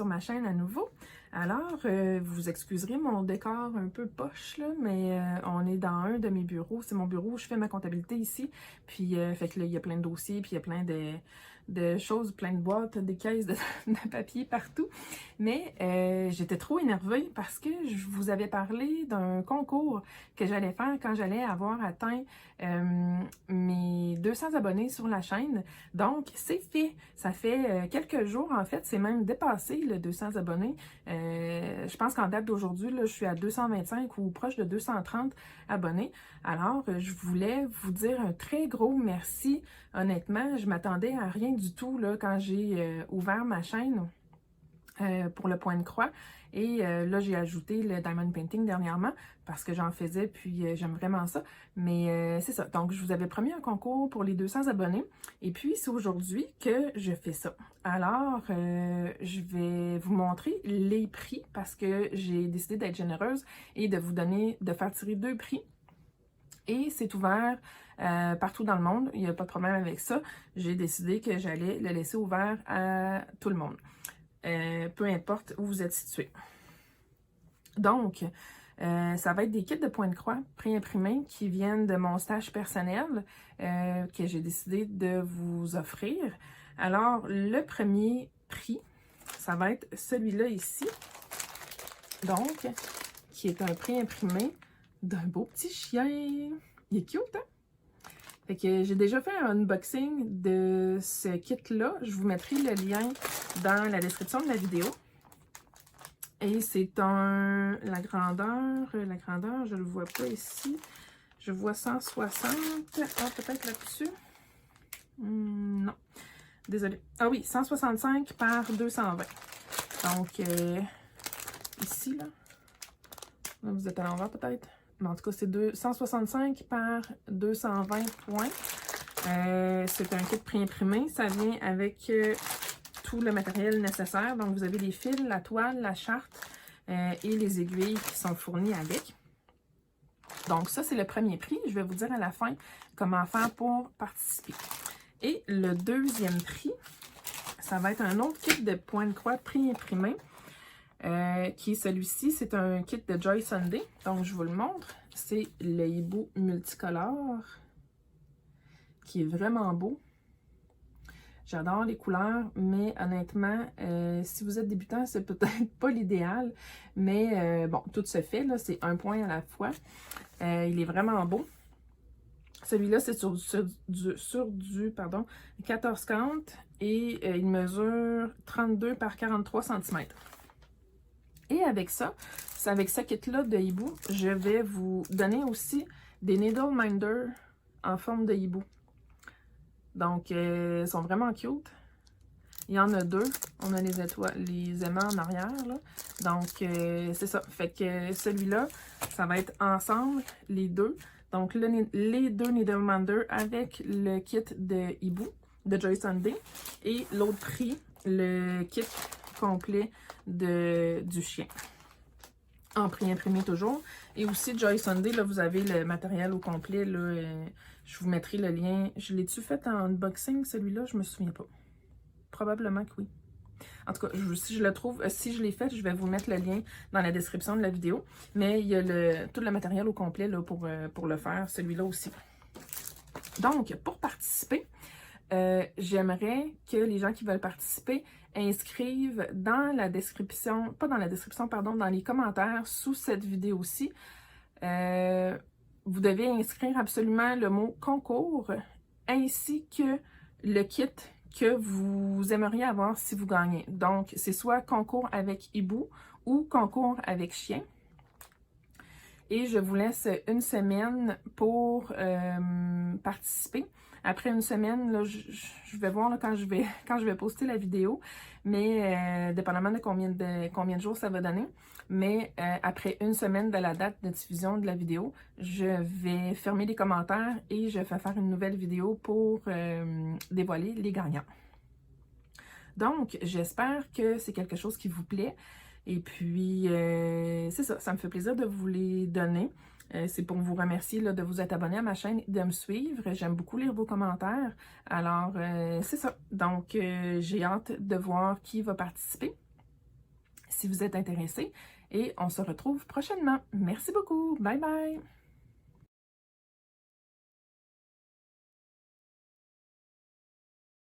sur ma chaîne à nouveau. Alors, vous excuserez mon décor un peu poche, là, mais on est dans un de mes bureaux. C'est mon bureau où je fais ma comptabilité ici. Puis, fait que là, il y a plein de dossiers, puis il y a plein de choses, plein de boîtes, des caisses de papier partout. Mais j'étais trop énervée parce que je vous avais parlé d'un concours que j'allais faire quand j'allais avoir atteint mes 200 abonnés sur la chaîne. Donc, c'est fait. Ça fait quelques jours, en fait. C'est même dépassé, le 200 abonnés. Je pense qu'en date d'aujourd'hui, je suis à 225 ou proche de 230 abonnés. Alors, je voulais vous dire un très gros merci. Honnêtement, je m'attendais à rien du tout là, quand j'ai ouvert ma chaîne pour le point de croix. Et là, j'ai ajouté le Diamond Painting dernièrement parce que j'en faisais, puis j'aime vraiment ça. Mais c'est ça. Donc, je vous avais promis un concours pour les 200 abonnés. Et puis, c'est aujourd'hui que je fais ça. Alors, je vais vous montrer les prix parce que j'ai décidé d'être généreuse et de vous donner, de faire tirer 2 prix. Et c'est ouvert partout dans le monde. Il n'y a pas de problème avec ça. J'ai décidé que j'allais le laisser ouvert à tout le monde. Peu importe où vous êtes situé. Donc, ça va être des kits de points de croix préimprimés qui viennent de mon stage personnel que j'ai décidé de vous offrir. Alors, le premier prix, ça va être celui-là ici. Donc, qui est un préimprimé d'un beau petit chien. Il est cute, hein? Fait que j'ai déjà fait un unboxing de ce kit-là. Je vous mettrai le lien dans la description de la vidéo. Et c'est la grandeur, je le vois pas ici. Je vois 160. Ah, peut-être là-dessus. Non. Désolée. Ah oui, 165 par 220. Donc, ici, là. Là, vous êtes à l'envers peut-être. Mais en tout cas, c'est 165 par 220 points. C'est un kit préimprimé. Ça vient avec tout le matériel nécessaire. Donc, vous avez les fils, la toile, la charte et les aiguilles qui sont fournies avec. Donc, ça, c'est le premier prix. Je vais vous dire à la fin comment faire pour participer. Et le deuxième prix, ça va être un autre kit de points de croix préimprimé. Qui est celui-ci, c'est un kit de Joy Sunday. Donc, je vous le montre. C'est le hibou multicolore qui est vraiment beau. J'adore les couleurs, mais honnêtement, si vous êtes débutant, c'est peut-être pas l'idéal. Mais bon, tout se fait, là, c'est un point à la fois. Il est vraiment beau. Celui-là, c'est sur du 14 count et il mesure 32 par 43 cm. Et avec ça, c'est avec ce kit-là de hibou, je vais vous donner aussi des Needle Minder en forme de hibou. Donc, ils sont vraiment cute. Il y en a 2. On a les étoiles, les aimants en arrière, là. Donc, c'est ça. Fait que celui-là, ça va être ensemble, les deux. Donc, les 2 Needle Minder avec le kit de hibou de Joy Sunday. Et l'autre prix, le kit complet du chien. En préimprimé toujours. Et aussi Joy Sunday, là, vous avez le matériel au complet. Là, je vous mettrai le lien. Je l'ai-tu fait en unboxing, celui-là? Je me souviens pas. Probablement que oui. En tout cas, si je le trouve, si je l'ai fait, je vais vous mettre le lien dans la description de la vidéo. Mais il y a tout le matériel au complet là, pour le faire, celui-là aussi. Donc, pour participer, j'aimerais que les gens qui veulent participer inscrivent dans la description, pas dans la description, pardon, dans les commentaires sous cette vidéo-ci. Vous devez inscrire absolument le mot concours ainsi que le kit que vous aimeriez avoir si vous gagnez. Donc, c'est soit concours avec hibou ou concours avec chien. Et je vous laisse une semaine pour participer. Après une semaine, là, je vais voir là, quand je vais poster la vidéo, mais dépendamment de combien de jours ça va donner. Mais après une semaine de la date de diffusion de la vidéo, je vais fermer les commentaires et je vais faire une nouvelle vidéo pour dévoiler les gagnants. Donc, j'espère que c'est quelque chose qui vous plaît. Et puis, c'est ça, ça me fait plaisir de vous les donner. C'est pour vous remercier là, de vous être abonné à ma chaîne et de me suivre. J'aime beaucoup lire vos commentaires. Alors, c'est ça. Donc, j'ai hâte de voir qui va participer. si vous êtes intéressé. Et on se retrouve prochainement. Merci beaucoup. Bye bye!